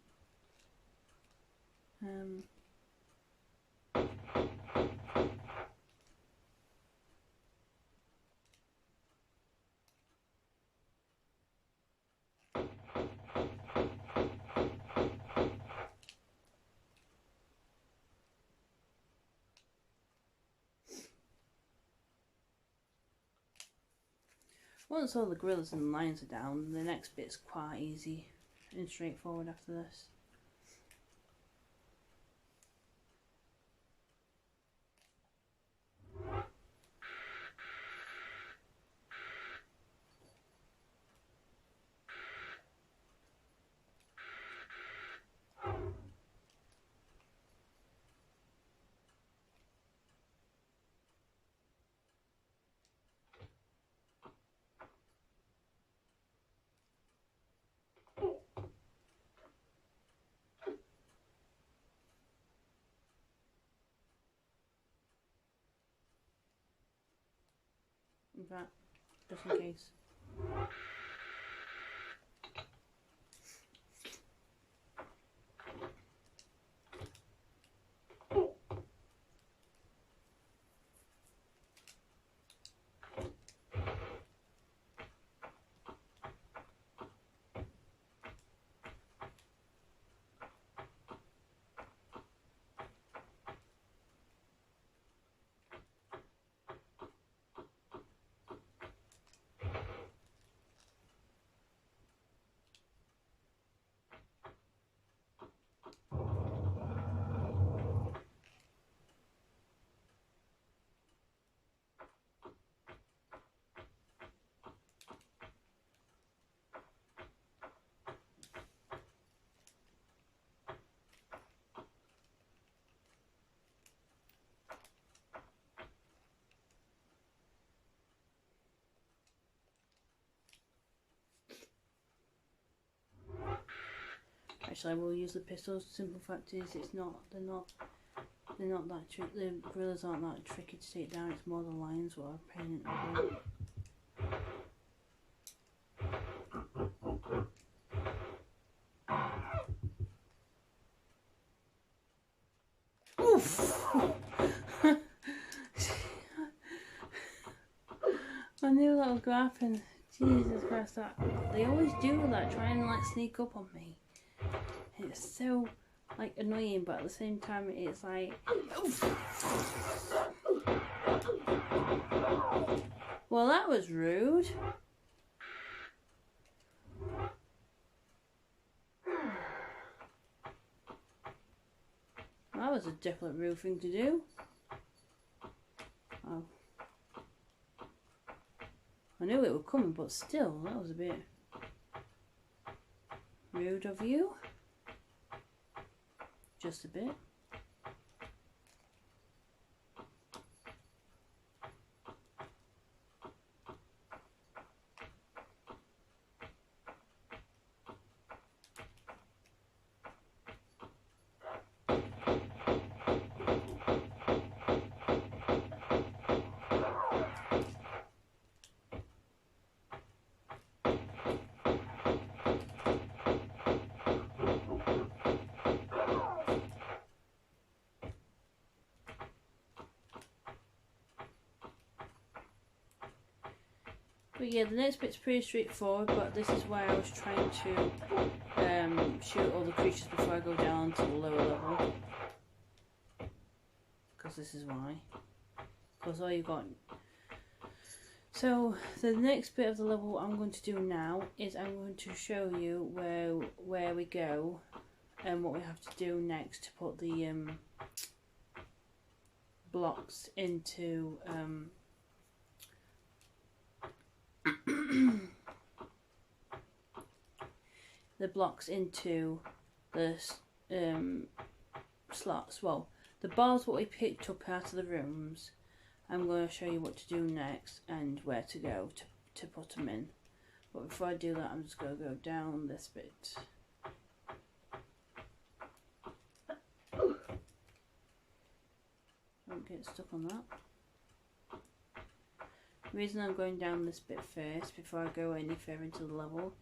Once all the gorillas and lions are down, the next bit's quite easy and straightforward after this. In fact, just in case. Actually, I will use the pistols. Simple fact is, they're not that tricky. The gorillas aren't that tricky to take down. It's more the lions what are pain in the Oof! I knew that was going to happen. Jesus Christ, they always do that. Try and like sneak up on me. It's so like annoying, but at the same time it's like well, that was rude. That was a definite rude thing to do. Oh, I knew it was coming, but still, that was a bit rude of you. Just a bit. But yeah, the next bit's pretty straightforward, but this is why I was trying to shoot all the creatures before I go down to the lower level. Because this is why. Because all you got... So, the next bit of the level I'm going to do now is I'm going to show you where we go and what we have to do next to put the blocks into the blocks into the slots. Well, the bars what we picked up out of the rooms, I'm going to show you what to do next and where to go to put them in. But before I do that, I'm just going to go down this bit. Don't get stuck on that. The reason I'm going down this bit first before I go any further into the level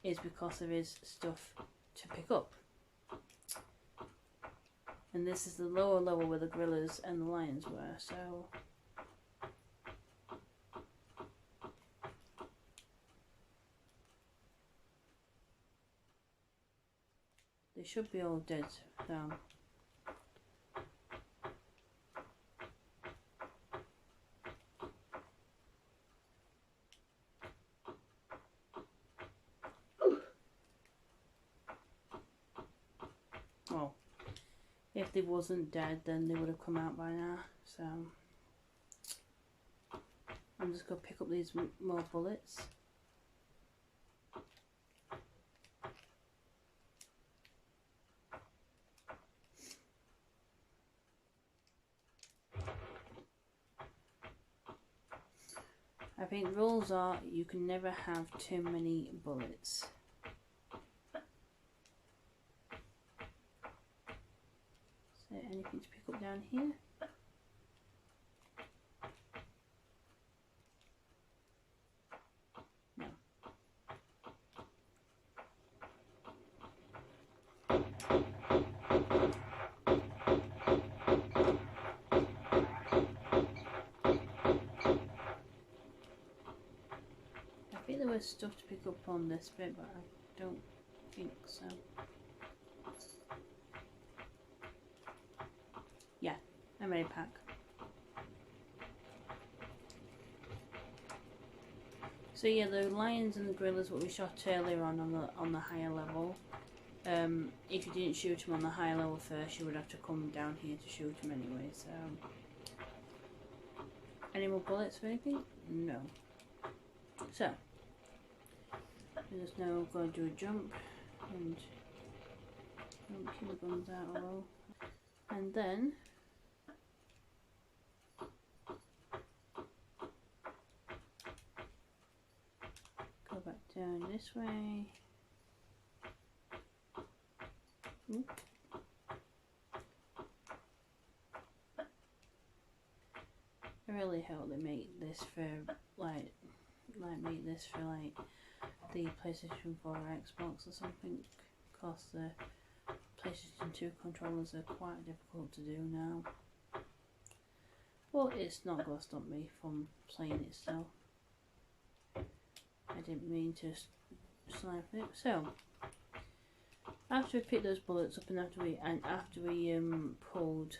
is because there is stuff to pick up. And this is the lower level where the gorillas and the lions were, so... They should be all dead now. Well, if they wasn't dead, then they would have come out by now. So I'm just going to pick up these more bullets. I think rules are you can never have too many bullets. Is there anything to pick up down here? No. I think there was stuff to pick up on this bit, but I don't think so. Yeah, I'm ready to pack. So yeah, the lions and the gorillas what we shot earlier on the higher level. If you didn't shoot them on the higher level first, you would have to come down here to shoot them anyway. So, any more bullets or anything? No. So, we're just now going to do a jump and don't keep the guns out at all, and then go back down this way. Ooh. I really hope they make this for like make this for like the PlayStation 4 or Xbox or something, because the PlayStation 2 controllers are quite difficult to do now. But it's not going to stop me from playing it still. I didn't mean to snipe it. So after we picked those bullets up and after we pulled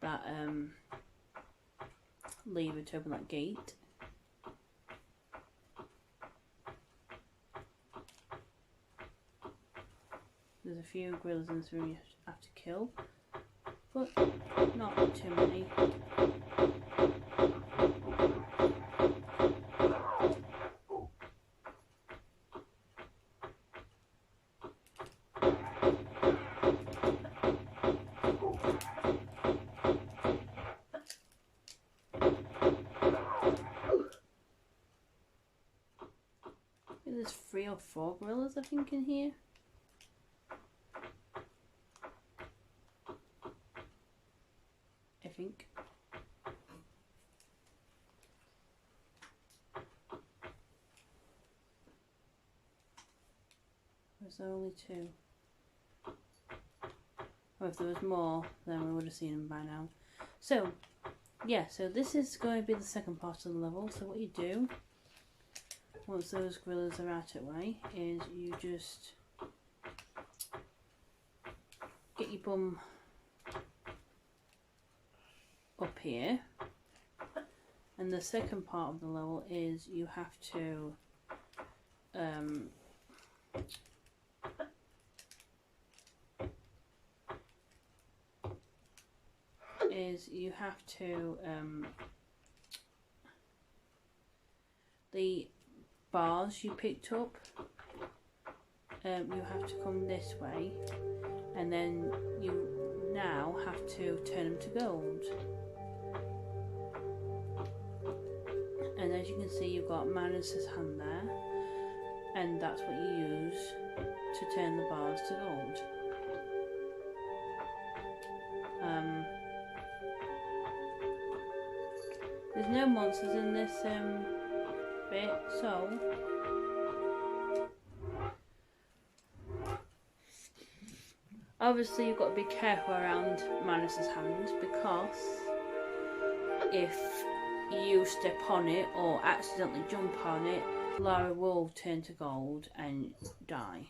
that lever to open that gate, there's a few gorillas in this room you have to kill, but not too many. There's 3 or 4 gorillas I think in here. I think. Was there only 2? Or if there was more, then we would have seen them by now. So, yeah, so this is going to be the second part of the level. So what you do once those gorillas are out of the way, is you just get your bum up here, and the second part of the level is you have to the bars you picked up, you have to come this way, and then you now have to turn them to gold. And as you can see, you've got Manus's hand there, and that's what you use to turn the bars to gold. There's no monsters in this bit, so obviously you've got to be careful around Manus's hand, because if you step on it or accidentally jump on it, Lara will turn to gold and die.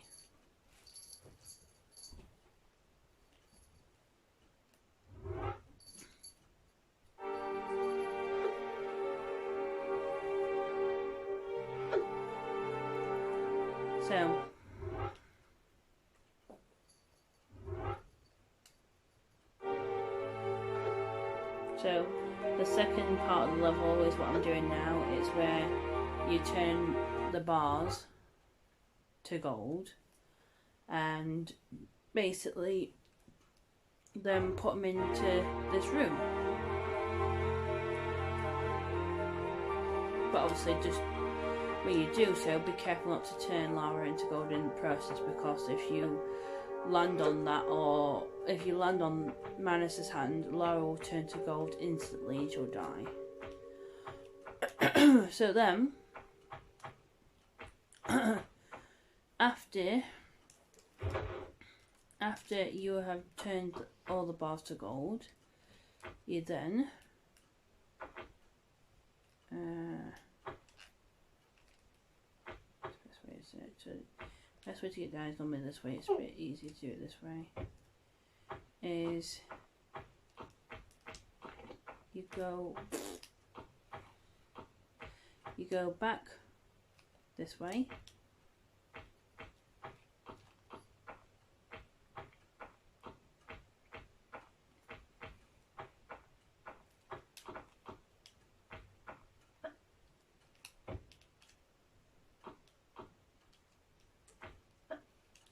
So the second part of the level is what I'm doing now. It's where you turn the bars to gold and basically then put them into this room. But obviously, just when you do so, be careful not to turn Lara into gold in the process, because if you land on that, or if you land on Manus's hand, Lara will turn to gold instantly and she'll die. So then, after you have turned all the bars to gold, you then best way to get down is normally this way. It's a bit easier to do it this way. Is you go back this way.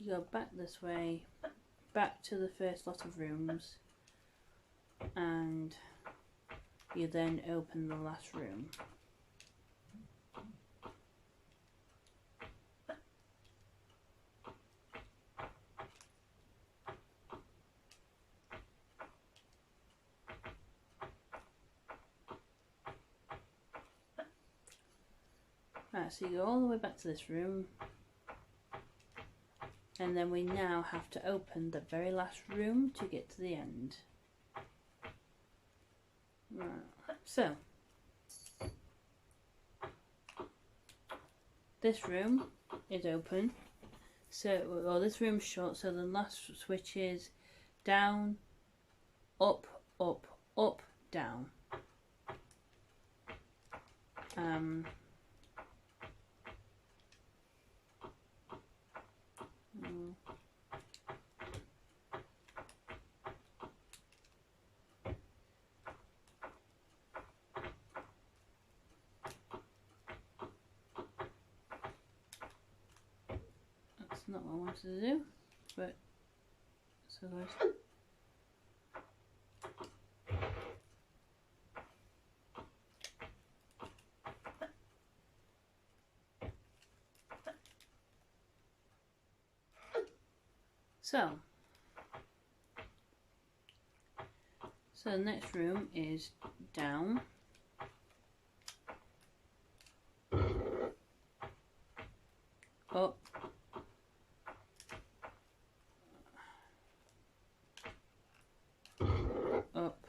You go back this way, back to the first lot of rooms, and you then open the last room. Right, so you go all the way back to this room, and then we now have to open the very last room to get to the end. Right, so this room is open. So, well, this room's shut, so the last switch is down, up, up, up, down. That's not what I wanted to do, but so there's so the next room is down, up, up,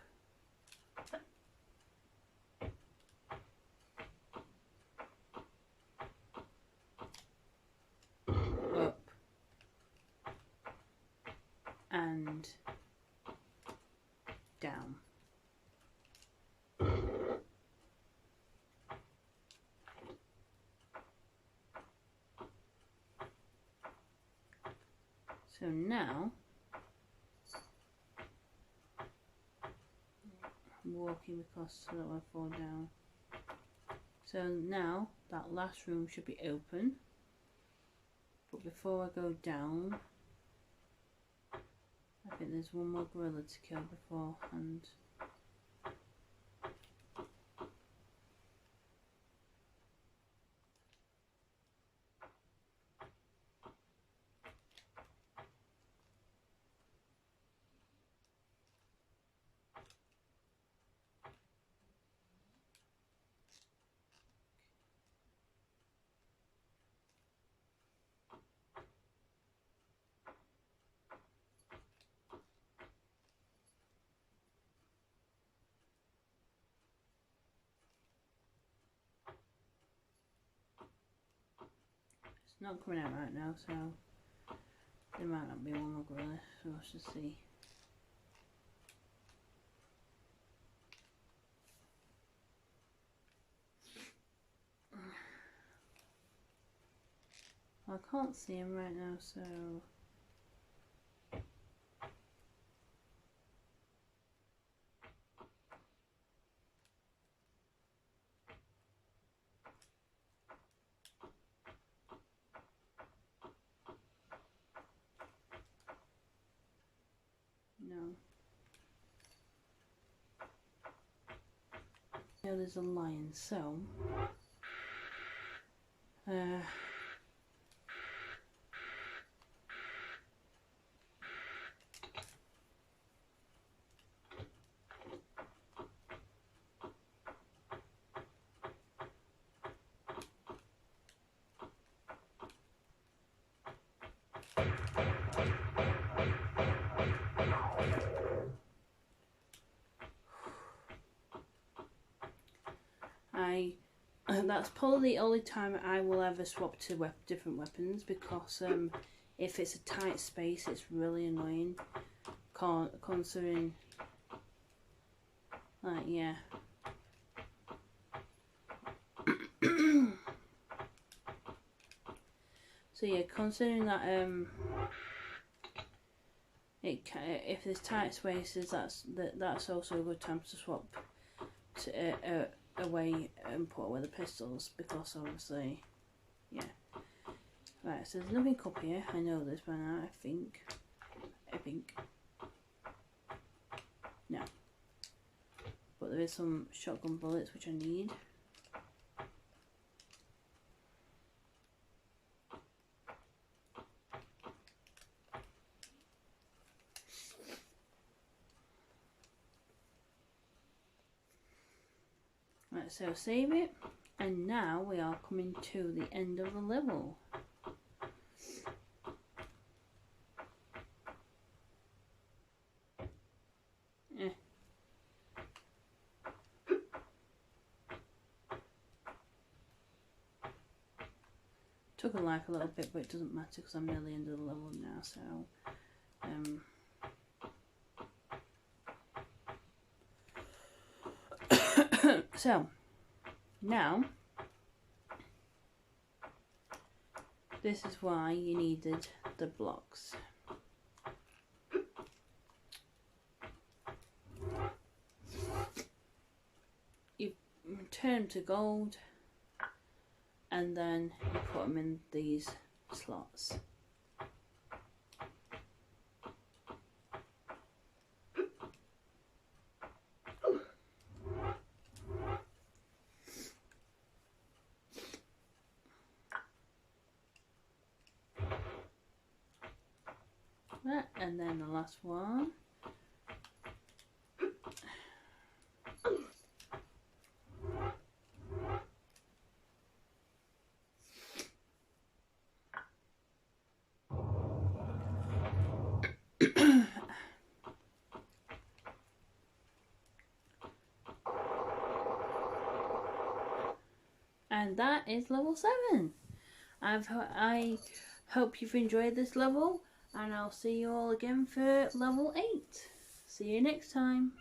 down. So now I'm walking because I don't want to fall down. So now that last room should be open, but before I go down, I think there's one more gorilla to kill beforehand. It's not coming out right now, so there might not be one more gorilla, so let's just see. I can't see him right now, so no. Now there's a lion, so that's probably the only time I will ever swap to different weapons, because if it's a tight space it's really annoying, considering, like, yeah. So yeah, considering that if there's tight spaces, that's also a good time to swap to away and put away the pistols, because obviously, yeah. Right, so there's nothing up here. I know this by now. I think no, but there is some shotgun bullets which I need. Right, so save it, and now we are coming to the end of the level. Took a life a little bit, but it doesn't matter because I'm near the end of the level now, so so now this is why you needed the blocks. You turn them to gold, and then you put them in these slots. And then the last one. And that is level 7. I hope you've enjoyed this level, and I'll see you all again for level 8. See you next time.